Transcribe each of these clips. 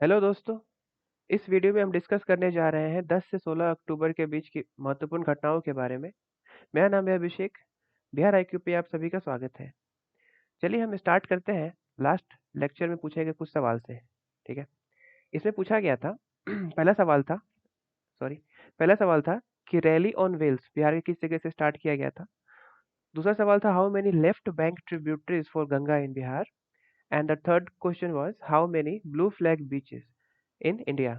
Hello दोस्तों। इस video में हम डिस्कस करने जा रहे हैं 10 से 16 अक्टूबर के बीच की महत्वपूर्ण घटनाओं के बारे में। मेरा नाम है अभिषेक। बिहार आईक्यू पे आप सभी का स्वागत है। चलिए हम स्टार्ट करते हैं लास्ट लेक्चर में पूछे गए कुछ सवाल से। ठीक है। इसमें पूछा गया था पहला सवाल था सॉरी पहला सवाल था कि रैली ऑन व्हेल्स बिहार के किस जगह से स्टार्ट किया गया था। दूसरा सवाल था how many left bank tributaries for Ganga in Bihar. And the third question was how many blue flag beaches in India.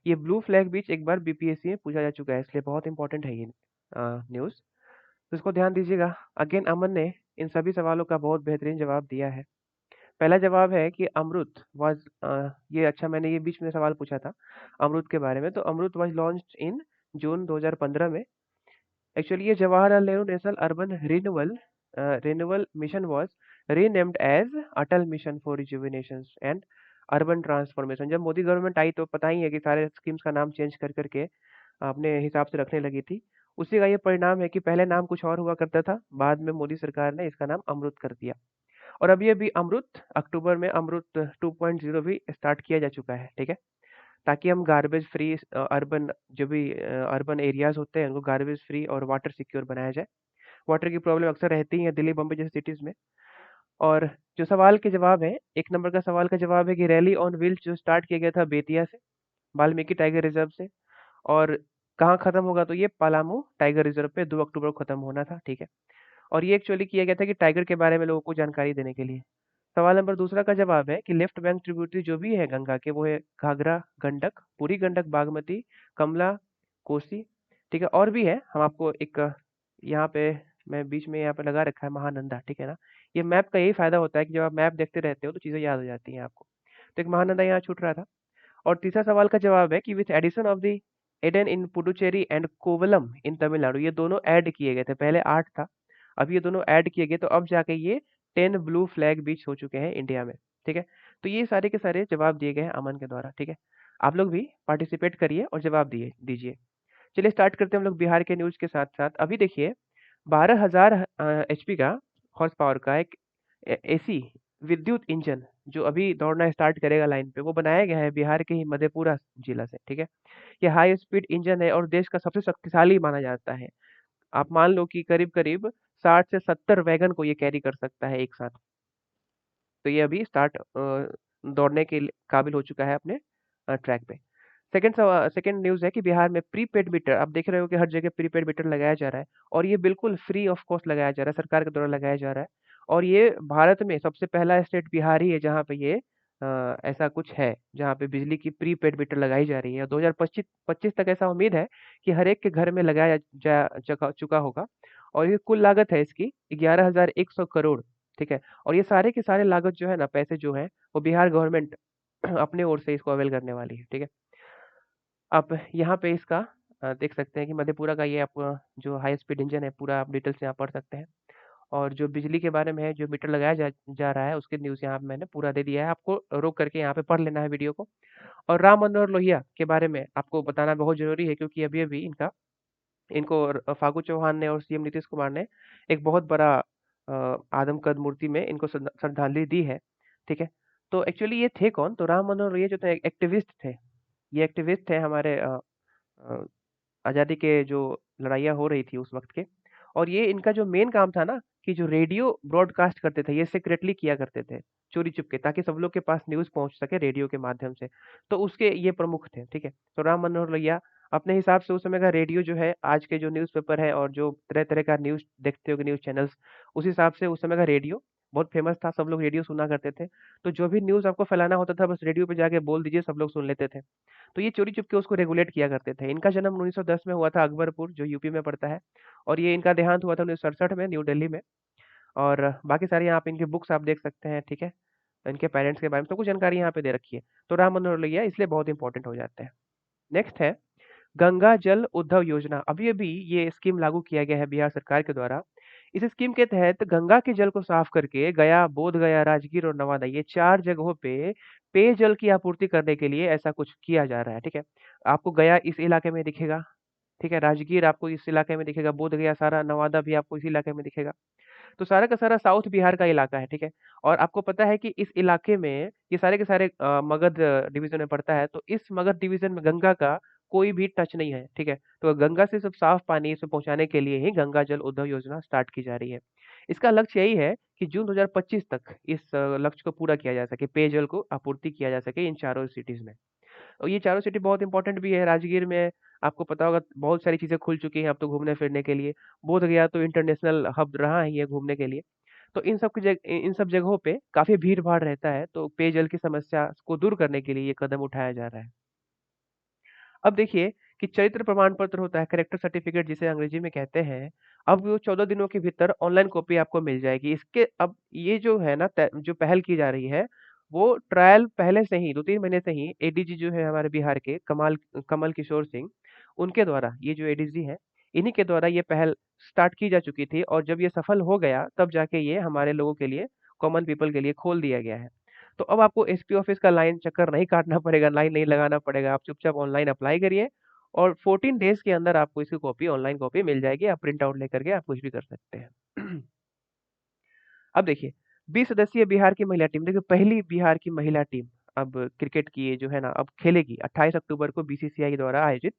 ये ब्लू फ्लैग बीच एक बार बीपीएससी में पूछा जा चुका है, इसलिए बहुत इंपॉर्टेंट है ये न्यूज़। तो इसको ध्यान दीजिएगा। अगेन अमन ने इन सभी सवालों का बहुत बेहतरीन जवाब दिया है। पहला जवाब है कि अमृत वाज ये अच्छा मैंने ये बीच में सवाल पूछा था अमृत के बारे में। तो अमृत वाज लॉन्च्ड इन जून 2015 में। एक्चुअली ये Jawaharlal Nehru national urban renewal mission was renamed as Atal mission for rejuvenation and urban transformation. जब मोदी गवर्नमेंट आई तो पता ही है कि सारे स्कीम्स का नाम चेंज कर करके अपने हिसाब से रखने लगी थी। उसी का ये परिणाम है कि पहले नाम कुछ और हुआ करता था, बाद में मोदी सरकार ने इसका नाम अमृत कर दिया। और अभी अभी अमृत अक्टूबर में अमृत 2.0 भी स्टार्ट किया जा चुका है। ठीक है। ताकि हम गार्बेज फ्री अर्बन जो भी अर्बन एरियाज होते हैं उनको गार्बेज फ्री और वाटर सिक्योर बनाया जाए। वाटर की प्रॉब्लम अक्सर रहती है दिल्ली बम्बई जैसे सिटीज में। और जो सवाल के जवाब है, एक नंबर का सवाल का जवाब है कि रैली ऑन व्हील्स जो स्टार्ट किया गया था बेतिया से, वाल्मीकि टाइगर रिजर्व से। और कहाँ खत्म होगा तो ये पलामू टाइगर रिजर्व पे 2 अक्टूबर को खत्म होना था। ठीक है। और ये एक्चुअली किया गया था कि टाइगर के बारे में लोगों को जानकारी देने के लिए। सवाल नंबर दूसरा का जवाब है कि लेफ्ट बैंक ट्रिब्यूटरी जो भी है गंगा के, वो है घाघरा, गंडक, पूरी गंडक, बागमती, कमला, कोसी। ठीक है। और भी है, हम आपको एक यहाँ पे मैं बीच में यहाँ पे लगा रखा है महानंदा। ठीक है ना। ये मैप का यही फायदा होता है कि जब आप मैप देखते रहते हो तो चीजें याद हो जाती हैं आपको। तो एक महानंदा यहाँ छूट रहा था। और तीसरा सवाल का जवाब है कि विथ एडिशन ऑफ द एडन in Puducherry and Kovalam in Tamil Nadu, ये दोनों ऐड किए गए थे। पहले 8 था, अब ये दोनों ऐड किए गए, तो अब जाके ये 10 ब्लू फ्लैग बीच हो चुके हैं इंडिया में। ठीक है। तो ये सारे के सारे जवाब दिए गए हैं अमन के द्वारा। ठीक है। आप लोग भी पार्टिसिपेट करिए और जवाब दिए दीजिए। चलिए स्टार्ट करते हैं हम लोग बिहार के न्यूज के साथ साथ। अभी देखिए 12,000 एचपी का हॉर्स पावर का एक एसी विद्युत इंजन जो अभी दौड़ना स्टार्ट करेगा लाइन पे, वो बनाया गया है बिहार के ही मधेपुरा जिला से। ठीक है। ये हाई स्पीड इंजन है और देश का सबसे शक्तिशाली माना जाता है। आप मान लो कि करीब करीब 60 से 70 वैगन को ये कैरी कर सकता है एक साथ। तो ये अभी स्टार्ट दौड़ने के काबिल हो चुका है अपने ट्रैक पे। सेकंड न्यूज़ है कि बिहार में प्रीपेड मीटर, आप देख रहे हो कि हर जगह प्रीपेड मीटर लगाया जा रहा है। और ये बिल्कुल फ्री ऑफ कॉस्ट लगाया जा रहा है, सरकार के द्वारा लगाया जा रहा है। और ये भारत में सबसे पहला स्टेट बिहार ही है जहाँ पे ये ऐसा कुछ है, जहाँ पे बिजली की प्रीपेड मीटर लगाई जा रही है। 2025 तक ऐसा उम्मीद है कि हर एक के घर में लगाया चुका होगा। और ये कुल लागत है इसकी 11,100 करोड़। ठीक है। और ये सारे के सारे लागत जो है ना, पैसे जो है वो बिहार गवर्नमेंट अपने ओर से इसको अवेल करने वाली है। ठीक है। आप यहाँ पे इसका देख सकते हैं कि मधेपुरा का ये आपका जो हाई स्पीड इंजन है, पूरा आप डिटेल्स यहाँ पढ़ सकते हैं। और जो बिजली के बारे में है, जो मीटर लगाया जा रहा है, उसकी न्यूज़ यहाँ पे मैंने पूरा दे दिया है। आपको रोक करके यहाँ पे पढ़ लेना है वीडियो को। और राम मनोहर लोहिया के बारे में आपको बताना बहुत जरूरी है, क्योंकि अभी अभी इनको फागू चौहान ने और सीएम नीतीश कुमार ने एक बहुत बड़ा आदमकद मूर्ति में इनको श्रद्धांजलि दी है। ठीक है। तो एक्चुअली ये थे कौन? तो राम मनोहर लोहिया जो थे एक्टिविस्ट थे। ये एक्टिविस्ट थे हमारे अ, आज़ादी के जो लड़ाइयाँ हो रही थी उस वक्त के। और ये इनका जो मेन काम था ना, कि जो रेडियो ब्रॉडकास्ट करते थे ये सीक्रेटली किया करते थे, चोरी चुपके, ताकि सब लोग के पास न्यूज़ पहुंच सके रेडियो के माध्यम से। तो उसके ये प्रमुख थे। ठीक है। तो राम मनोहर लोहिया अपने हिसाब से उस समय का रेडियो जो है, आज के जो न्यूज़पेपर है और जो तरह तरह का न्यूज़ देखते हो न्यूज़ चैनल्स, उस हिसाब से उस समय का रेडियो बहुत फेमस था, सब लोग रेडियो सुना करते थे। तो जो भी न्यूज़ आपको फैलाना होता था बस रेडियो पे जाके बोल दीजिए, सब लोग सुन लेते थे। तो ये चोरी चुपके उसको रेगुलेट किया करते थे। इनका जन्म 1910 में हुआ था, अकबरपुर जो यूपी में पड़ता है। और ये इनका देहांत हुआ था 1967 में न्यू दिल्ली में। और बाकी सारी यहाँ पे इनकी बुक्स आप देख सकते हैं। ठीक है। इनके पेरेंट्स के बारे में सब कुछ जानकारी यहाँ पे दे रखी है। तो राम मनोहर लोहिया इसलिए बहुत इंपॉर्टेंट हो जाते हैं। नेक्स्ट है गंगा जल उद्धव योजना। अभी अभी ये स्कीम लागू किया गया है बिहार सरकार के द्वारा। इस स्कीम के तहत गंगा के जल को साफ करके गया, बोध गया, राजगीर और नवादा, ये 4 जगहों पे पेयजल की आपूर्ति करने के लिए ऐसा कुछ किया जा रहा है। ठीक है। आपको गया इस इलाके में दिखेगा। ठीक है। राजगीर आपको इस इलाके में दिखेगा, बोध गया सारा, नवादा भी आपको इस इलाके में दिखेगा। तो सारा का सारा साउथ बिहार का इलाका है, ठीक है? और आपको पता है कि इस इलाके में ये सारे के सारे मगध डिवीज़न में पड़ता है, तो इस मगध डिवीज़न में गंगा का कोई भी टच नहीं है, ठीक है? तो गंगा से सब साफ पानी इसे पहुँचाने के लिए ही गंगा जल उद्धव योजना स्टार्ट की जा रही है। इसका लक्ष्य यही है कि जून 2025 तक इस लक्ष्य को पूरा किया जा सके, पेयजल को आपूर्ति किया जा सके इन चारों सिटीज़ में। और ये चारों सिटी बहुत इंपॉर्टेंट भी है। राजगीर में आपको पता होगा बहुत सारी चीज़ें खुल चुकी हैं अब तो घूमने-फिरने के लिए। बोध गया तो इंटरनेशनल हब रहा ही है घूमने के लिए। तो इन सब जगहों पे काफ़ी भीड़-भाड़ रहता है, तो पेयजल की समस्या को दूर करने के लिए ये कदम उठाया जा रहा है। अब देखिए कि चरित्र प्रमाण पत्र होता है, कैरेक्टर सर्टिफिकेट जिसे अंग्रेजी में कहते हैं, अब वो 14 दिनों के भीतर ऑनलाइन कॉपी आपको मिल जाएगी। इसके अब ये जो है ना जो पहल की जा रही है, वो ट्रायल पहले से ही 2-3 महीने से ही एडीजी जो है हमारे बिहार के कमल किशोर सिंह, उनके द्वारा ये जो एडीजी हैं, इन्हीं के द्वारा ये पहल स्टार्ट की जा चुकी थी और जब ये सफल हो गया, तब जाके ये हमारे लोगों के लिए, कॉमन पीपल के लिए खोल दिया गया है। तो अब आपको एसपी ऑफिस का लाइन चक्कर नहीं काटना पड़ेगा, लाइन नहीं लगाना पड़ेगा, आप चुपचाप ऑनलाइन अप्लाई करिए और 14 डेज़ के अंदर आपको इसकी कॉपी ऑनलाइन कॉपी मिल जाएगी, आप प्रिंट आउट लेकर के आप कुछ भी कर सकते हैं। अब देखिए 20 सदस्यीय बिहार की महिला टीम, देखिए पहली बिहार की महिला टीम अब क्रिकेट की ये जो है ना अब खेलेगी 28 अक्टूबर को बीसीसीआई द्वारा आयोजित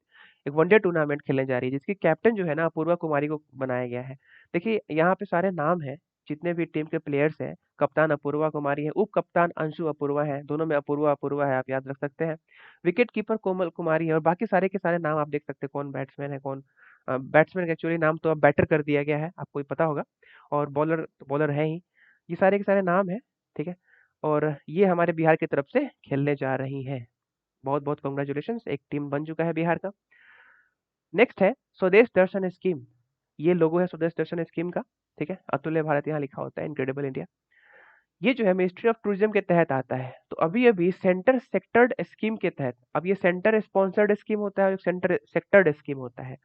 एक वनडे टूर्नामेंट खेलने जा रही है जिसकी कैप्टन जो है ना अपूर्वा कुमारी को बनाया गया है। देखिए यहाँ पे सारे नाम हैं जितने भी टीम के प्लेयर्स हैं, कप्तान अपूर्वा कुमारी है, उप कप्तान अंशु अपूर्वा है, दोनों में अपूर्वा अपूर्वा है, आप याद रख सकते हैं। विकेट कीपर कोमल कुमारी है और बाकी सारे के सारे नाम आप देख सकते हैं कौन बैट्समैन है कौन बैट्समैन का एक्चुअली नाम तो अब बैटर कर दिया गया है, आपको ही पता होगा। और बॉलर तो बॉलर है ही। ये सारे के सारे नाम हैं, ठीक है? और ये हमारे बिहार की तरफ से खेलने जा रही हैं। बहुत-बहुत कांग्रेचुलेशंस, एक टीम बन चुका है बिहार का। नेक्स्ट है स्वदेश दर्शन स्कीम। ये लोगो है स्वदेश दर्शन स्कीम का, ठीक है? अतुल्य भारत यहाँ लिखा होता है, इनक्रेडिबल इंडिया। ये जो है मिनिस्ट्री ऑफ टूरिज्म के तहत आता है। तो अभी-अभी सेंटर सेक्टर्ड स्कीम के तहत, अब ये सेंटर स्पॉन्सर्ड स्कीम होता है और सेंटर सेक्टर्ड स्कीम होता है।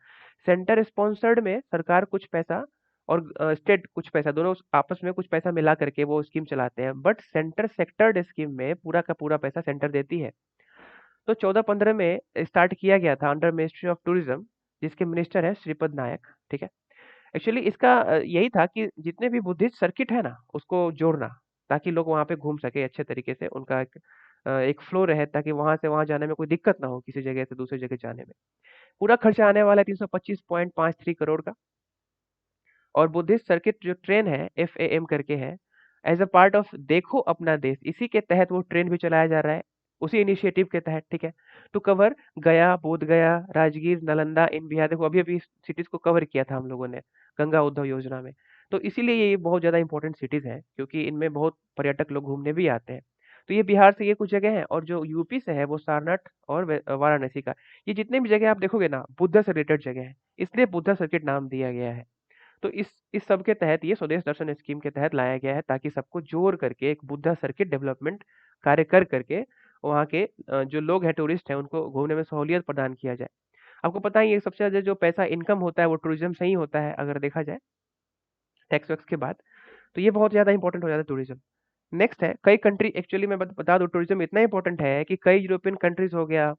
सेंटर स्पॉन्सर्ड में सरकार कुछ पैसा और स्टेट कुछ पैसा दोनों आपस में कुछ पैसा मिला करके वो स्कीम चलाते हैं। बट सेंटर सेक्टर्ड स्कीम में पूरा का पूरा पैसा सेंटर देती है। तो 14-15 में स्टार्ट किया गया था अंडर मिनिस्ट्री ऑफ टूरिज्म जिसके मिनिस्टर हैं श्रीपद नायक, ठीक है? एक्चुअली इसका यही था कि जितने भी बुद्धिस्ट सर्किट है ना, उसको जोड़ना, ताकि लोग वहाँ पे घूम सके अच्छे तरीके से, उनका एक फ्लो रहे ताकि वहाँ से वहाँ जाने में कोई दिक्कत ना हो किसी जगह से दूसरी जगह जाने में। पूरा खर्चा आने वाला है 325.53 करोड़ का और बुद्धिस्ट सर्किट जो ट्रेन है, एफएएम करके है, एज़ अ पार्ट ऑफ देखो अपना देश, इसी के तहत वो ट्रेन भी चलाया जा रहा है, उसी इनिशिएटिव के तहत, ठीक है? टू कवर गया, बोध गया, राजगीर, नालंदा इन बिहार देखो अभी-अभी इस सिटीज़ को कवर किया था हम लोगों ने, गंगा उद्धव योजना में। तो इसीलिए ये बहुत ज़्यादा इंपॉर्टेंट सिटीज़ हैं, क्योंकि इनमें बहुत पर्यटक लोग घूमने भी आते हैं। तो ये बिहार से ये कुछ जगह हैं और जो यूपी से है वो सारनाथ और वाराणसी का। ये जितने भी जगह आप देखोगे ना, बुद्धा से रिलेटेड जगह है, इसलिए बुद्धा सर्किट नाम दिया गया है। तो इस सब के तहत ये स्वदेश दर्शन स्कीम के तहत लाया गया है ताकि सबको जोड़ करके एक बुद्धा सर्किट डेवलपमेंट कार्य कर करके वहाँ के जो लोग हैं टूरिस्ट हैं उनको घूमने में सहूलियत प्रदान किया जाए। आपको पता ही है सबसे ज़्यादा जो पैसा इनकम होता है वो टूरिज्म से ही होता है अगर देखा जाए टैक्स वैक्स के बाद। तो ये बहुत ज़्यादा इंपॉर्टेंट हो जाता है टूरिज्म। नेक्स्ट है कई कंट्री एक्चुअली मैं बता दूँ टूरिज्म इतना इंपॉर्टेंट है कि कई यूरोपियन कंट्रीज़ हो गया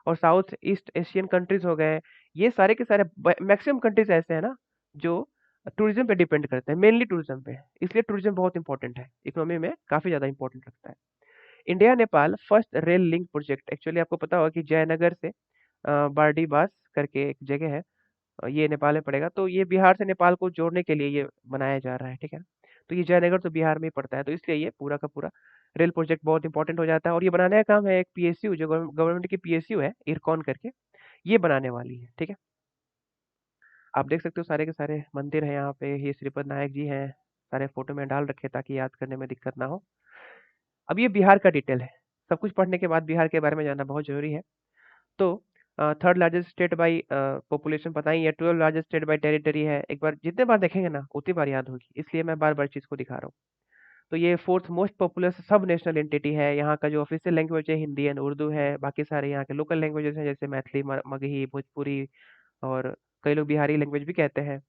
और साउथ ईस्ट एशियन कंट्रीज़ हो गए, ये सारे के सारे मैक्सिमम कंट्रीज़ ऐसे हैं ना जो टूरिज्म पे डिपेंड करते हैं, मेनली टूरिज्म पे। इसलिए टूरिज्म बहुत इंपॉर्टेंट है, इकोनॉमी में काफ़ी ज़्यादा इंपॉर्टेंट रखता है। India Nepal first rail link project actually आपको पता होगा कि जयनगर से बारडीबास करके एक जगह है, ये नेपाल में पड़ेगा, तो ये बिहार से नेपाल को जोड़ने के लिए ये बनाया जा रहा है, ठीक है? तो ये जयनगर तो बिहार में ही पड़ता है, तो इसलिए ये पूरा का पूरा रेल प्रोजेक्ट बहुत इंपॉर्टेंट हो जाता है और ये बनाने का काम है एक पीएसयू जो गवर्नमेंट की पीएसयू है, इरकॉन करके, ये बनाने वाली है, ठीक है? आप देख सकते हो सारे के सारे मंदिर हैं यहाँ पे, ये श्रीपद नायक जी हैं, सारे फोटो में डाल रखे ताकि याद करने में दिक्कत ना हो। अब ये बिहार का डिटेल है, सब कुछ पढ़ने के बाद बिहार के बारे में जानना बहुत ज़रूरी है। तो third largest state by population पता ही है, 12 लार्जेस्ट स्टेट बाई टेरिटरी है। एक बार जितने बार देखेंगे ना उतनी बार याद होगी, इसलिए मैं बार-बार चीज़ को दिखा रहा हूँ। तो ये फोर्थ मोस्ट पॉपुलस सब नेशनल एंटिटी है, यहाँ का जो ऑफिशियल लैंग्वेज है हिंदी एंड उर्दू है, बाकी सारे यहाँ के लोकल लैंग्वेजेस हैं जैसे मैथिली, मगही, भोजपुरी और कई लोग बिहारी लैंग्वेज भी कहते हैं।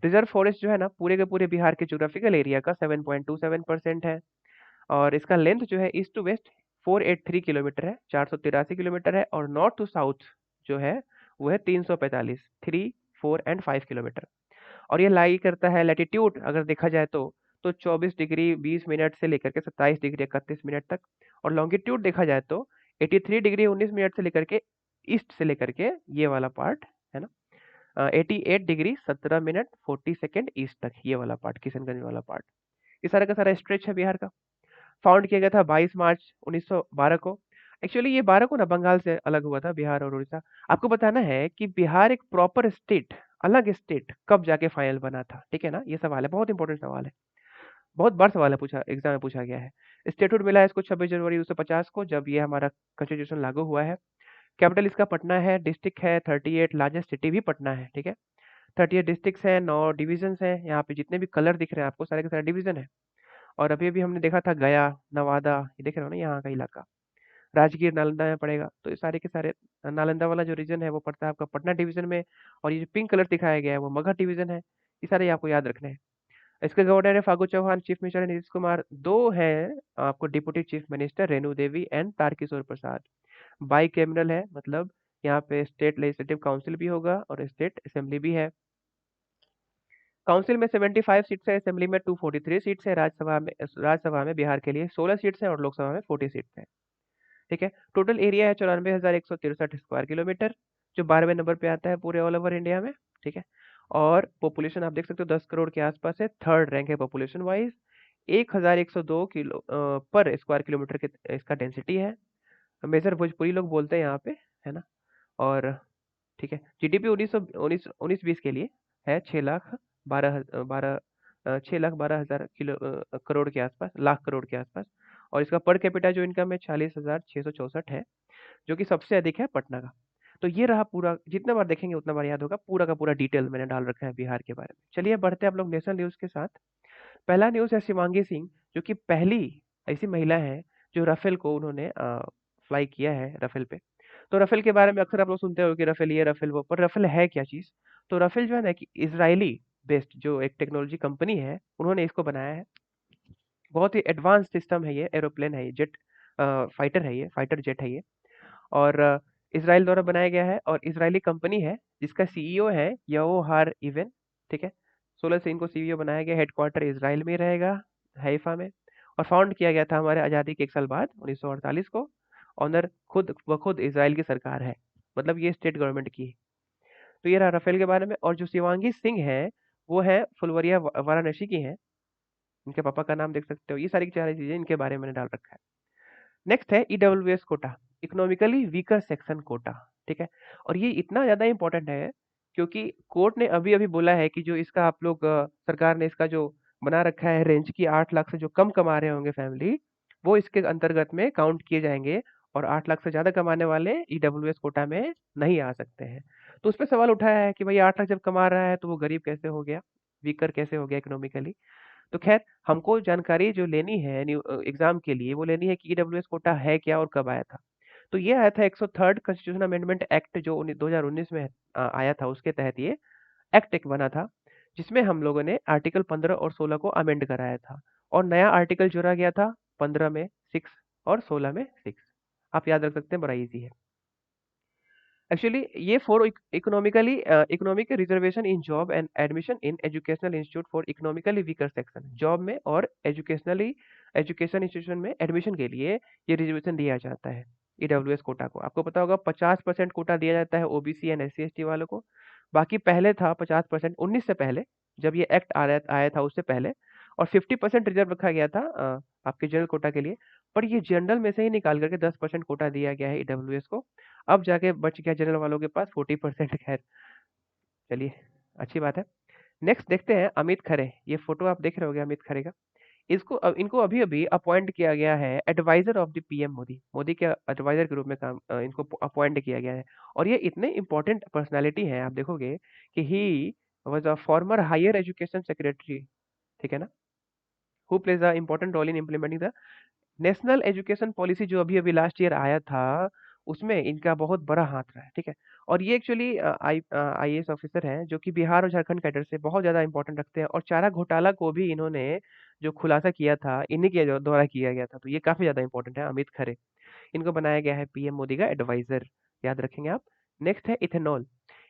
रिजर्व फॉरेस्ट जो है ना पूरे के पूरे बिहार के ज्योग्राफिकल एरिया का 7.27% है और इसका लेंथ जो है ईस्ट टू वेस्ट 483 किलोमीटर है, 483 किलोमीटर है और नॉर्थ टू साउथ जो है वो है 345, 3, 4 एंड 5 किलोमीटर। और ये लाई करता है लैटिट्यूड अगर देखा जाए तो 24 डिग्री 20 मिनट से लेकर के 27 डिग्री 31 मिनट तक। और लॉन्गिट्यूड देखा जाए तो 83 डिग्री 19 मिनट से लेकर के ईस्ट से लेकर के ये वाला पार्ट है ना, 88 डिग्री 17 मिनट 40 सेकेंड ईस्ट तक, ये वाला पार्ट किशनगंज वाला पार्ट, ये सारा का सारा स्ट्रेच है बिहार का। फाउंड किया गया था 22 मार्च 1912 को। एक्चुअली ये 12 को ना बंगाल से अलग हुआ था, बिहार और उड़ीसा। आपको बताना है कि बिहार एक प्रॉपर स्टेट, अलग स्टेट कब जाके फाइनल बना था, ठीक है ना? ये सवाल है, बहुत इंपॉर्टेंट सवाल है, बहुत बार सवाल है, पूछा एग्जाम में पूछा गया है। स्टेटहुड मिला है इसको 26 जनवरी 1950 को, जब ये हमारा कॉन्स्टिट्यूशन लागू हुआ है। कैपिटल इसका पटना है, डिस्ट्रिक्ट है 38, लार्जेस्ट सिटी भी पटना है, ठीक है। 38 डिस्ट्रिक्ट्स हैं, 9 डिविजन्स हैं, यहाँ पे जितने भी कलर दिख रहे हैं आपको सारे के सारे डिवीजन है। और अभी अभी हमने देखा था गया, नवादा, ये देख रहे हो ना यहाँ का इलाका, राजगीर नालंदा में पड़ेगा। तो ये सारे के सारे नालंदा वाला जो रीजन है वो पड़ता है आपका पटना डिवीजन में। और ये जो पिंक कलर दिखाया गया है वो मगध डिवीजन है। ये सारे आपको याद रखने हैं। इसके गवर्नर है फागू चौहान, चीफ मिनिस्टर है नीतीश कुमार, दो हैं आपको deputy chief minister, Renu Devi and Tarkishore Prasad. By cameral है, मतलब यहाँ पे स्टेट लेजिस्लेटिव काउंसिल भी होगा और स्टेट असेंबली भी है। काउंसिल में 75 सीट्स है, असेंबली में 243 सीट्स है, राज्यसभा में बिहार के लिए 16 सीट्स हैं और लोकसभा में 40 सीट्स हैं, ठीक है। टोटल एरिया है 94,163 स्क्वायर किलोमीटर, जो 12वें नंबर पे आता है पूरे ऑल ओवर इंडिया में, ठीक है। और पॉपुलेशन आप देख सकते हो 10 करोड़ के आसपास है, थर्ड रैंक है पॉपुलेशन वाइज। 1102 किलो पर स्क्वायर किलोमीटर के इसका डेंसिटी है। मेजर भोजपुरी लोग बोलते हैं यहाँ पे, है ना। और ठीक है, जीडीपी 1920 के लिए है 6,12,000 करोड़ के आसपास, लाख करोड़ के आसपास। और इसका पर कैपिटा जो इनकम है 40,664 है, जो कि सबसे अधिक है पटना का। तो ये रहा पूरा, जितना बार देखेंगे उतना बार याद होगा, पूरा का पूरा डिटेल मैंने डाल रखा है बिहार के बारे में। चलिए बढ़ते हैं आप लोग नेशनल न्यूज के साथ। पहला न्यूज है शिवांगी सिंह, जो कि पहली ऐसी महिला है जो राफेल को उन्होंने फ्लाई किया है, राफेल पे। तो राफेल के बारे में अक्सर आप लोग सुनते हो कि राफेल ये राफेल वो, पर राफेल है क्या चीज? तो राफेल जो है ना कि इजरायली बेस्ड जो एक टेक्नोलॉजी कंपनी है, उन्होंने इसको बनाया है। बहुत ही एडवांस सिस्टम है, ये एरोप्लेन है, ये जेट फाइटर है, ये फाइटर जेट है ये। और इसराइल द्वारा बनाया गया है और इजरायली कंपनी है जिसका सीईओ है यहोहार इवेन, ठीक है। 16 से इनको सीईओ बनाया गया, हेडक्वार्टर इसराइल में ही रहेगा, हाइफा में। और फाउंड किया गया था हमारे आज़ादी के 1 साल बाद 1948 को। ऑनर खुद ब खुद इसराइल की सरकार है, मतलब ये स्टेट गवर्नमेंट की है। तो ये रहा राफेल के बारे में। और जो शिवांगी सिंह है वो है फुलवरिया वाराणसी की है, इनके पापा का नाम देख सकते हो। ये सारी की सारी चीजें इनके बारे में मैंने डाल रखा है। नेक्स्ट है EWS quota, economically weaker section quota, ठीक है। और ये इतना ज्यादा इंपॉर्टेंट है क्योंकि कोर्ट ने अभी अभी बोला है कि जो इसका आप लोग सरकार ने इसका जो बना रखा है रेंज की 8 लाख से जो कम कमा रहे होंगे फैमिली, वो इसके अंतर्गत में काउंट किए जाएंगे। और 8 लाख से ज्यादा कमाने वाले ईडब्ल्यूएस कोटा में नहीं आ सकते हैं। तो उस पर सवाल उठाया है कि भाई 8 लाख जब कमा रहा है तो वो गरीब कैसे हो गया, वीकर कैसे हो गया इकोनॉमिकली। तो खैर हमको जानकारी जो लेनी है एग्जाम के लिए, वो लेनी है कि ईडब्ल्यूएस कोटा है क्या और कब आया था। तो ये आया था 103rd कॉन्स्टिट्यूशन अमेंडमेंट एक्ट जो 2019 में आया था, उसके तहत ये एक्ट एक बना था, जिसमें हम लोगों ने आर्टिकल 15 और 16 को अमेंड कराया था। और नया आर्टिकल जोड़ा गया था 15 में 6 और 16 में 6। आप याद रख सकते हैं, बड़ा इजी है। एक्चुअली ये for economically economic reservation in job and admission in educational institute for economically weaker section, job में और एजुकेशन इंस्टीट्यूशन में एडमिशन के लिए ये रिजर्वेशन दिया जाता है ईडब्ल्यूएस कोटा को। आपको पता होगा 50% कोटा दिया जाता है ओबीसी एंड एससी एसटी वालों को। बाकी पहले था 50%, 19 से पहले, जब ये एक्ट आया था उससे पहले। और 50% रिजर्व रखा गया था आपके जनरल कोटा के लिए। पर ये जनरल में से ही निकाल करके 10% कोटा दिया गया है ईडब्ल्यूएस को। अब जाके बच गया जनरल वालों के पास 40%। खैर चलिए, अच्छी बात है। नेक्स्ट देखते हैं अमित खरे, ये फोटो आप देख रहे होगे अमित खरे का। इनको अभी अभी अपॉइंट किया गया है adviser of the PM Modi, Modi के एडवाइजर के रूप में काम इनको अपॉइंट किया गया है। और ये इतने इंपॉर्टेंट पर्सनैलिटी हैं, आप देखोगे कि he was a former higher education secretary, ठीक है ना, who plays a important role in implementing the national education policy, जो अभी अभी लास्ट ईयर आया था, उसमें इनका बहुत बड़ा हाथ रहा है, ठीक है। और ये एक्चुअली आईएएस ऑफिसर हैं जो कि बिहार और झारखंड कैडर से बहुत ज्यादा इंपॉर्टेंट रखते हैं। और चारा घोटाला को भी इन्होंने जो खुलासा किया था इन्हीं के द्वारा किया गया था। तो ये काफी ज्यादा इंपॉर्टेंट है अमित खरे। इनको बनाया गया है पीएम मोदी का एडवाइजर, याद रखेंगे आप। नेक्स्ट है इथेनॉल।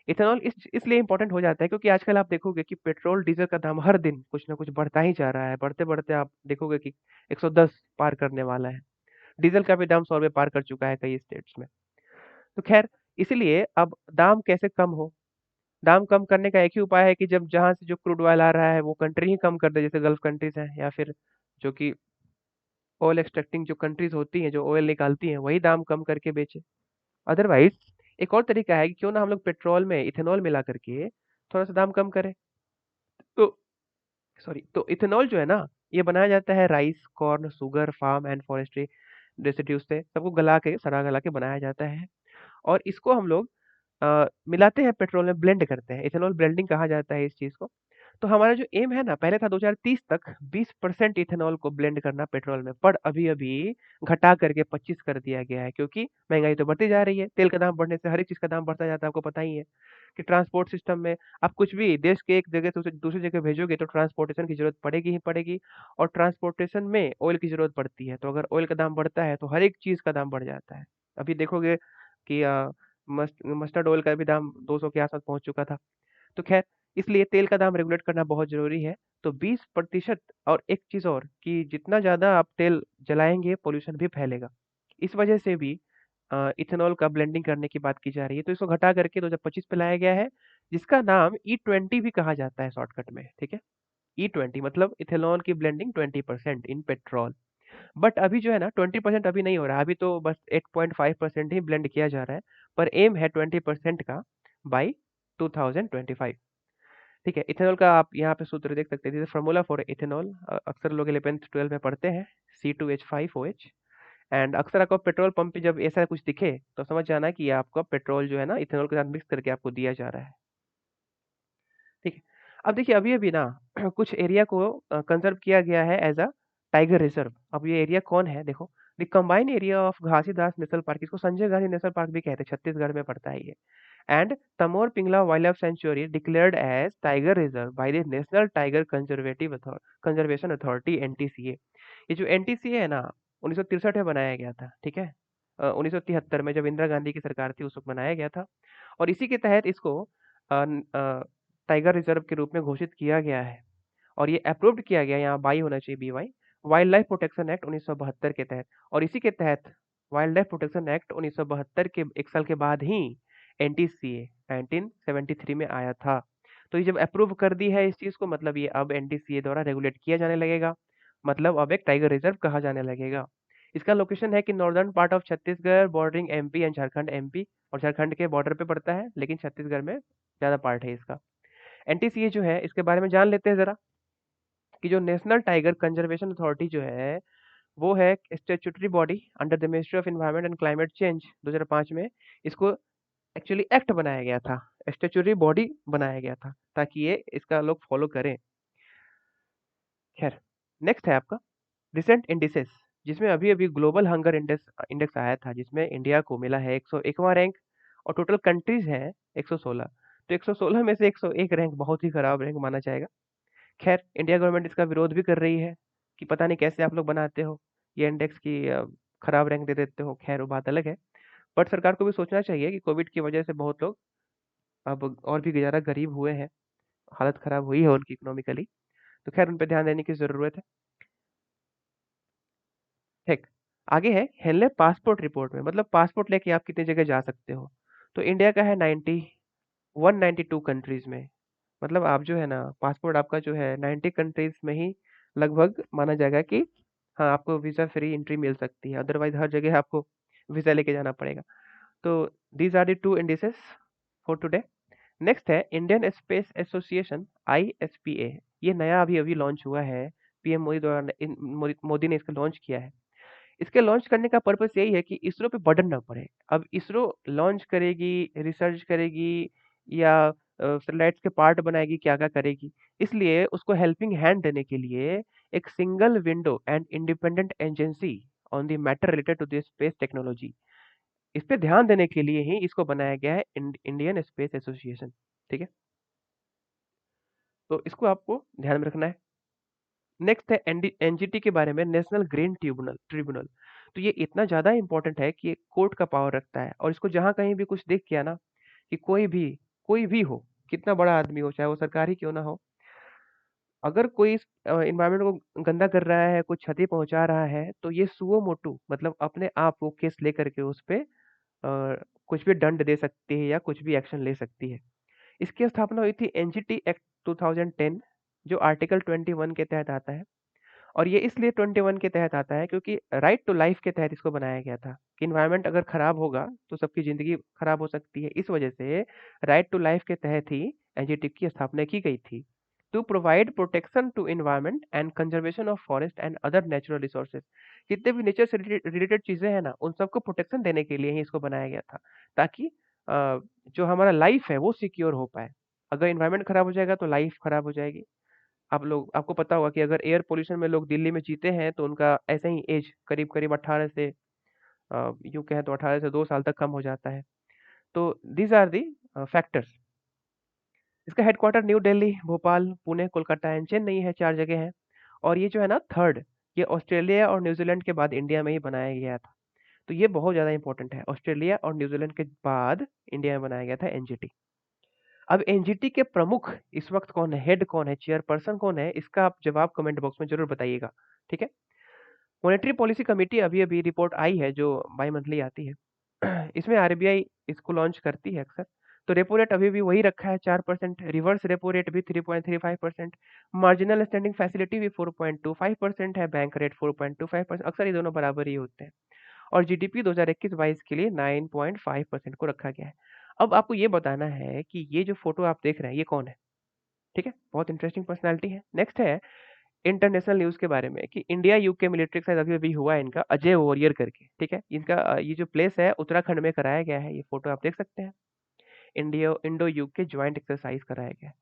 इथेनॉल इसलिए इम्पोर्टेंट हो जाता है क्योंकि आजकल आप देखोगे कि पेट्रोल डीजल का दाम हर दिन कुछ ना कुछ बढ़ता ही जा रहा है, बढ़ते बढ़ते आप देखोगे कि 110 पार करने वाला है। डीजल का भी दाम 100 रुपये पार कर चुका है कई स्टेट्स में। तो खैर, इसीलिए अब दाम कैसे कम हो? दाम कम करने का एक ही उपाय है कि जब जहाँ से जो क्रूड ऑयल आ रहा है वो कंट्री ही कम कर दे, जैसे गल्फ कंट्रीज हैं या फिर जो कि ऑयल एक्सट्रैक्टिंग जो कंट्रीज होती हैं, जो ऑयल निकालती हैं, वही दाम कम करके बेचे। अदरवाइज एक और तरीका है कि क्यों ना हम लोग पेट्रोल में इथेनॉल मिला करके थोड़ा सा दाम कम करें। तो तो इथेनॉल जो है ना, ये बनाया जाता है rice, corn, sugar, farm and forestry residues से, सबको गला के सड़ा गला के बनाया जाता है। और इसको हम लोग मिलाते हैं पेट्रोल में, ब्लेंड करते हैं। इथेनॉल ब्लेंडिंग कहा जाता है इस चीज़ को। तो हमारा जो एम है ना, पहले था 2030 तक 20% इथेनॉल को ब्लेंड करना पेट्रोल में, पर अभी-अभी घटा करके 25 कर दिया गया है क्योंकि महँगाई तो बढ़ती जा रही है। तेल का दाम बढ़ने से हर एक चीज़ का दाम बढ़ता जाता है, आपको पता ही है कि ट्रांसपोर्ट सिस्टम में आप कुछ भी देश के एक जगह से दूसरी जगह भेजोगे तो ट्रांसपोर्टेशन की ज़रूरत पड़ेगी ही पड़ेगी, और ट्रांसपोर्टेशन में ऑयल की ज़रूरत पड़ती है। तो अगर ऑयल का दाम बढ़ता है तो हर एक चीज़ का दाम बढ़ जाता है। अभी देखोगे कि मस्टर्ड ऑयल का भी दाम 200 के आस-पास पहुँच चुका था। तो ख़ैर, इसलिए तेल का दाम रेगुलेट करना बहुत ज़रूरी है। तो 20% और एक चीज़ और कि जितना ज़्यादा आप तेल जलाएँगे, पॉल्यूशन भी फैलेगा। इस वजह से भी इथेनॉल का ब्लेंडिंग करने की बात की जा रही है। तो इसको घटा करके 2025 पे लाया गया है, जिसका नाम ई20 भी कहा जाता है शॉर्टकट में, ठीक है? ई20 मतलब इथेनॉल की ब्लेंडिंग 20% इन पेट्रोल। बट अभी जो है ना 20% अभी नहीं हो रहा है, अभी तो बस 8.5% ही ब्लेंड किया जा रहा है, पर एम है 20% का बाई 2025। ठीक है, इथेनॉल का आप यहाँ पे सूत्र देख सकते हैं, दिस फार्मूला फॉर इथेनॉल। अक्सर लोग 11th 12 में पढ़ते हैं, C2H5OH। एंड अक्सर आपको पेट्रोल पंप पे जब ऐसा कुछ दिखे तो समझ जाना कि ये आपका पेट्रोल जो है ना इथेनॉल के साथ मिक्स करके आपको दिया जा रहा है। ठीक है। अब देखिए अभी अभी ना कुछ एरिया को कंजर्व किया गया है एज अ टाइगर रिजर्व। अब ये एरिया कौन है देखो, the combined area of Ghasidas national park, इसको संजय गांधी नेशनल पार्क भी कहते हैं, छत्तीसगढ़ में पड़ता है ये। And Tamor Pingla wildlife sanctuary declared as tiger reserve by the national tiger conservation authority, NTCA. ये जो एनटीसीए है ना, 1963 में बनाया गया था, ठीक है। 1973 में जब इंदिरा गांधी की सरकार थी उस वक्त बनाया गया था, और इसी के तहत इसको टाइगर रिजर्व के रूप में घोषित किया गया है। और ये अप्रूव्ड किया गया, यहाँ बाई होना चाहिए, BY, wild life protection act 1972 के तहत। और इसी के तहत वाइल्ड लाइफ प्रोटेक्शन एक्ट 1972 के एक साल के बाद ही एनटीसीए 1973 में आया था। तो ये जब अप्रूव कर दी है इस चीज को, मतलब ये अब एनटीसीए द्वारा रेगुलेट किया जाने लगेगा, मतलब अब एक टाइगर रिजर्व कहा जाने लगेगा। इसका लोकेशन है कि northern part of Chhattisgarh bordering MP and Jharkhand, MP और झारखंड के बॉर्डर पे पड़ता है, लेकिन छत्तीसगढ़ में ज्यादा पार्ट है इसका। एनटीसीए जो है इसके बारे में जान लेते हैं जरा, कि जो नेशनल टाइगर कंजर्वेशन अथॉरिटी जो है वो है statutory body under the ministry of environment and climate change. 2005 में इसको एक्चुअली एक्ट बनाया गया था, स्टैट्यूटरी बॉडी बनाया गया था ताकि ये इसका लोग फॉलो करें। खैर, नेक्स्ट है आपका रिसेंट इंडिसेस, जिसमें अभी अभी ग्लोबल हंगर इंडेक्स इंडेक्स आया था, जिसमें इंडिया को मिला है 101वां रैंक, और टोटल कंट्रीज है 116। तो 116 में से 101 रैंक बहुत ही खराब रैंक माना जाएगा। खैर, इंडिया गवर्नमेंट इसका विरोध भी कर रही है कि पता नहीं कैसे आप लोग बनाते हो ये इंडेक्स की, खराब रैंक दे देते हो। खैर, वो बात अलग है। बट सरकार को भी सोचना चाहिए कि कोविड की वजह से बहुत लोग अब और भी ज़्यादा गरीब हुए हैं, हालत खराब हुई है उनकी इकोनॉमिकली। तो खैर, उन पे ध्यान देने की ज़रूरत है। ठीक, आगे है हेनले पासपोर्ट रिपोर्ट में, मतलब पासपोर्ट लेके आप कितनी जगह जा सकते हो। तो इंडिया का है 192 कंट्रीज में, मतलब आप जो है ना पासपोर्ट आपका जो है 90 कंट्रीज में ही लगभग माना जाएगा कि हाँ, आपको वीज़ा फ्री एंट्री मिल सकती है, अदरवाइज हर जगह आपको वीज़ा लेके जाना पड़ेगा। तो these are the two indices for today. Next है इंडियन स्पेस एसोसिएशन, ISPA। ये नया अभी अभी लॉन्च हुआ है, PM मोदी द्वारा, मोदी ने इसका लॉन्च किया है। इसके लॉन्च करने का पर्पस यही है कि इसरो पे बर्डन ना पड़े। अब इसरो लॉन्च करेगी, रिसर्च करेगी, या सैटेलाइट्स के पार्ट बनाएगी, क्या क्या करेगी, इसलिए उसको हेल्पिंग हैंड देने के लिए एक single window and independent agency on the matter related to this space technology, इस पे ध्यान देने के लिए ही इसको बनाया गया है, इंडियन स्पेस एसोसिएशन। ठीक है, तो इसको आपको ध्यान में रखना है। नेक्स्ट है NGT के बारे में, नेशनल ग्रीन ट्रिब्यूनल ट्रिब्यूनल। तो ये इतना ज़्यादा इंपॉर्टेंट है कि ये कोर्ट का पावर रखता है, और इसको जहाँ कहीं भी कुछ दिख गया ना कि कोई भी कोई भी हो, कितना बड़ा आदमी हो, चाहे वो सरकार ही क्यों ना हो, अगर कोई इस एनवायरनमेंट को गंदा कर रहा है, कुछ क्षति पहुंचा रहा है, तो ये सुओ मोटू मतलब अपने आप वो केस लेकर के उस पे कुछ भी दंड दे सकती है या कुछ भी एक्शन ले सकती है। इसकी स्थापना हुई थी एनजीटी एक्ट 2010, जो आर्टिकल 21 के तहत आता है। और ये इसलिए 21 के तहत आता है क्योंकि राइट टू लाइफ के तहत इसको बनाया गया था कि इन्वायरमेंट अगर खराब होगा तो सबकी जिंदगी खराब हो सकती है। इस वजह से राइट टू लाइफ के तहत ही एनजीटी की स्थापना की गई थी, to provide protection to environment and conservation of forest and other natural resources. जितने भी नेचर से रिलेटेड चीजें हैं ना, उन सबको प्रोटेक्शन देने के लिए ही इसको बनाया गया था, ताकि जो हमारा लाइफ है वो सिक्योर हो पाए। अगर इन्वायरमेंट खराब हो जाएगा तो लाइफ खराब हो जाएगी। आपको पता होगा कि अगर एयर पोल्यूशन में लोग दिल्ली में जीते हैं तो उनका ऐसे ही एज करीब करीब 18 से यूं कहें तो 18 से 2 साल तक कम हो जाता है। तो दीज आर दी फैक्टर्स। इसका headquarter new Delhi, Bhopal, Pune, Kolkata and Chennai है, 4 जगह है। और ये जो है ना थर्ड, ये ऑस्ट्रेलिया और न्यूजीलैंड के बाद इंडिया में ही बनाया गया था। तो ये बहुत ज़्यादा इंपॉर्टेंट है, ऑस्ट्रेलिया और न्यूजीलैंड के बाद इंडिया में बनाया गया था एनजीटी। अब एनजीटी के प्रमुख इस वक्त कौन है, हेड कौन है, चेयरपर्सन कौन है, इसका आप जवाब कमेंट बॉक्स में जरूर बताइएगा। ठीक है। मॉनेटरी पॉलिसी कमेटी अभी अभी रिपोर्ट आई है जो बाई मंथली आती है। इसमें आरबीआई इसको लॉन्च करती है अक्सर। तो रेपो रेट अभी भी वही रखा है 4%, रिवर्स रेपो रेट भी 3.35%, मार्जिनल स्टैंडिंग फैसिलिटी भी 4.25% है, बैंक रेट 4.25%, अक्सर ये दोनों बराबर ही होते हैं। और जीडीपी 2021-22 के लिए 9.5% को रखा गया है। अब आपको ये बताना है कि ये जो फोटो आप देख रहे हैं ये कौन है। ठीक है, बहुत इंटरेस्टिंग पर्सनालिटी है। नेक्स्ट है इंटरनेशनल न्यूज के बारे में कि इंडिया यूके मिलिट्री एक्सरसाइज अभी अभी हुआ है इनका, अजय वॉरियर करके। ठीक है, इनका ये जो प्लेस है उत्तराखंड में कराया गया है। ये फोटो आप देख सकते हैं, इंडो यूके ज्वाइंट एक्सरसाइज कराया गया है।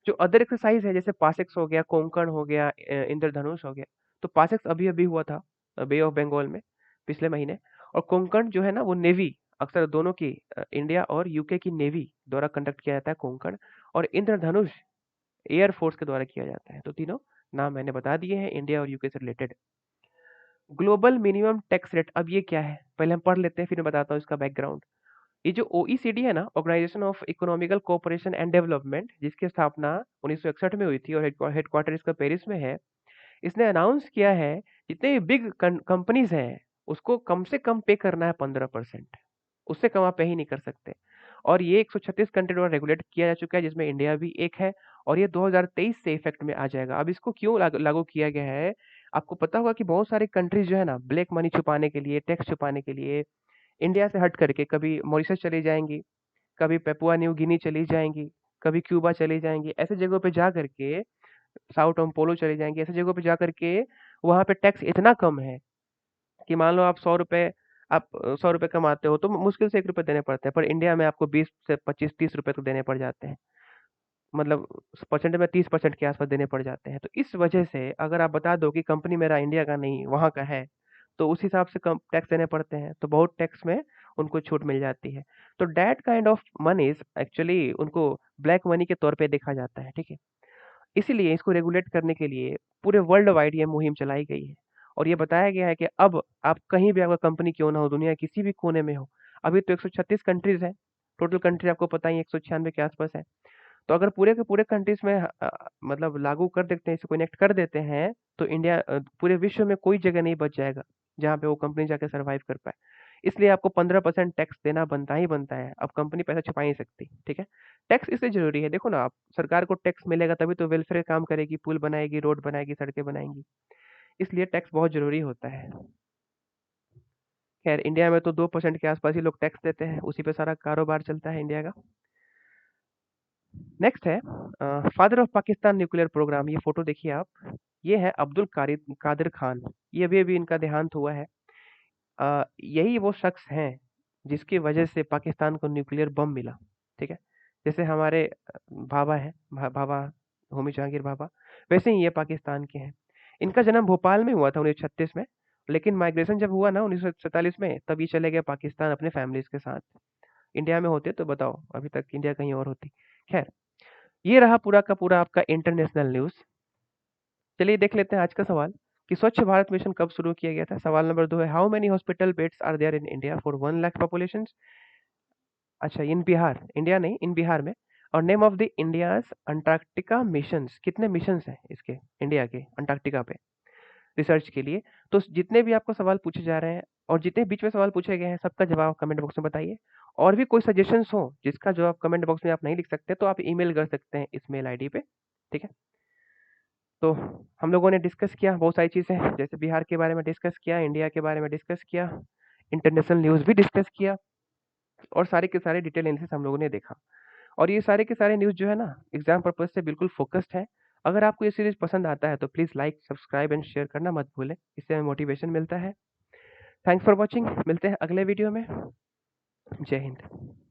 जो अदर एक्सरसाइज है जैसे पासिक्स हो गया, कोंकण हो गया, इंद्रधनुष हो गया, तो पासिक्स अभी अभी हुआ था बे ऑफ बंगाल में पिछले महीने। और कोंकण जो है ना वो नेवी, अक्सर दोनों की इंडिया और यूके की नेवी द्वारा कंडक्ट किया जाता है कोंकण। और इंद्रधनुष एयर फोर्स के द्वारा किया जाता है। तो तीनों नाम मैंने बता दिए हैं इंडिया और यूके से related. Global minimum tax rate, अब ये क्या है पहले हम पढ़ लेते हैं फिर मैं बताता हूँ इसका बैकग्राउंड। ये जो ओईसीडी है ना, organisation of economical cooperation and development, जिसकी स्थापना 1961 में हुई थी और हेडक्वार्टर इसका पेरिस में है, इसने अनाउंस किया है जितने भी बिग कंपनीज हैं उसको कम से कम पे करना है 15%, उससे कम आप पे ही नहीं कर सकते। और ये 136 कंट्री द्वारा रेगुलेट किया जा चुका है जिसमें इंडिया भी एक है। और ये 2023 से इफेक्ट में आ जाएगा। अब इसको क्यों लागू किया गया है, आपको पता होगा कि बहुत सारी कंट्रीज जो है ना ब्लैक मनी छुपाने के लिए, टैक्स छुपाने के लिए इंडिया से हट करके कभी मॉरिशस चली जाएंगी, कभी पेपुआ न्यू गिनी चली जाएंगी, कभी क्यूबा चली जाएंगी। ऐसे जगहों पे जा करके, साउथ पोलो चली जाएंगी, ऐसे जगहों पे जा करके वहां पे टैक्स इतना कम है कि मान लो आप 100 रुपए कमाते हो तो मुश्किल से 1 रुपए देने पड़ते हैं, पर इंडिया में आपको 20 से 25 30 रुपए तो देने पड़ जाते हैं। मतलब परसेंट में 30% के आसपास देने पड़ जाते हैं। तो इस वजह से अगर आप बता दो कि कंपनी मेरा इंडिया का नहीं वहाँ का है, तो उस हिसाब से कम टैक्स देने पड़ते हैं, तो बहुत टैक्स में उनको छूट मिल जाती है। तो दैट काइंड ऑफ मनीज एक्चुअली उनको ब्लैक मनी के तौर पे देखा जाता है। ठीक है, इसीलिए इसको रेगुलेट करने के लिए पूरे वर्ल्ड वाइड ये मुहिम चलाई गई है। और ये बताया गया है कि अब आप कहीं भी आपका कंपनी क्यों ना हो, दुनिया के किसी भी कोने में हो, अभी तो 136 कंट्रीज है, टोटल कंट्री आपको पता ही 196 के आसपास है। तो अगर पूरे के पूरे कंट्रीज में मतलब लागू कर देते हैं, इसको इनेक्ट कर देते हैं, तो इंडिया पूरे विश्व में कोई जगह नहीं बच जाएगा जहाँ पे वो कंपनी जाके सरवाइव कर पाए। इसलिए आपको 15% टैक्स देना बनता ही बनता है। अब कंपनी पैसा छुपा ही नहीं सकती। ठीक है, टैक्स इसलिए जरूरी है, देखो ना आप, सरकार को टैक्स मिलेगा तभी तो वेलफेयर काम करेगी, पुल बनाएगी, रोड बनाएगी, सड़कें बनाएंगी। इसलिए टैक्स बहुत जरूरी होता है। खैर इंडिया में तो 2% के आसपास ही लोग टैक्स देते हैं, उसी पे सारा कारोबार चलता है इंडिया का। नेक्स्ट है father of Pakistan nuclear programme. ये फोटो देखिए आप, ये है अब्दुल कादिर खान। ये अभी अभी इनका देहांत हुआ है। यही वो शख्स हैं जिसकी वजह से पाकिस्तान को न्यूक्लियर बम मिला। ठीक है, जैसे हमारे भाभा है, भाभा होमी जहांगीर भाभा, वैसे ही ये पाकिस्तान के हैं। इनका जन्म भोपाल में हुआ था 1936 में, लेकिन माइग्रेशन जब हुआ ना 1947 में, तब ये चले गए पाकिस्तान अपने फैमिलीज के साथ। इंडिया में होते तो बताओ अभी तक इंडिया कहीं और होती। खैर, ये रहा पूरा का पूरा आपका इंटरनेशनल न्यूज। चलिए देख लेते हैं आज का सवाल कि स्वच्छ भारत मिशन कब शुरू किया गया था। सवाल नंबर 2 है, how many hospital beds are there in India for 1 lakh population. अच्छा, इन बिहार, इंडिया नहीं, इन बिहार में और name of the India's Antarctica missions, कितने मिशंस हैं इसके इंडिया के अंटार्कटिका पे रिसर्च के लिए। तो जितने भी आपको सवाल पूछे जा रहे हैं और जितने बीच में सवाल पूछे गए हैं सबका जवाब कमेंट बॉक्स में बताइए। और भी कोई सजेशंस हो जिसका जवाब कमेंट बॉक्स में आप नहीं लिख सकते तो आप ईमेल कर सकते हैं इस मेल आईडी पे, ठीक है। तो हम लोगों ने डिस्कस किया बहुत सारी चीज़ें, जैसे बिहार के बारे में डिस्कस किया, इंडिया के बारे में डिस्कस किया, इंटरनेशनल न्यूज़ भी डिस्कस किया और सारे के सारे डिटेल एनालिसिस हम लोगों ने देखा। और ये सारे के सारे न्यूज़ जो है ना एग्जाम पर्पज से बिल्कुल फोकस्ड है। अगर आपको ये सीरीज पसंद आता है तो please like, subscribe and share करना मत भूलें, इससे हमें मोटिवेशन मिलता है। थैंक्स फॉर वॉचिंग, मिलते हैं अगले वीडियो में। जय हिंद।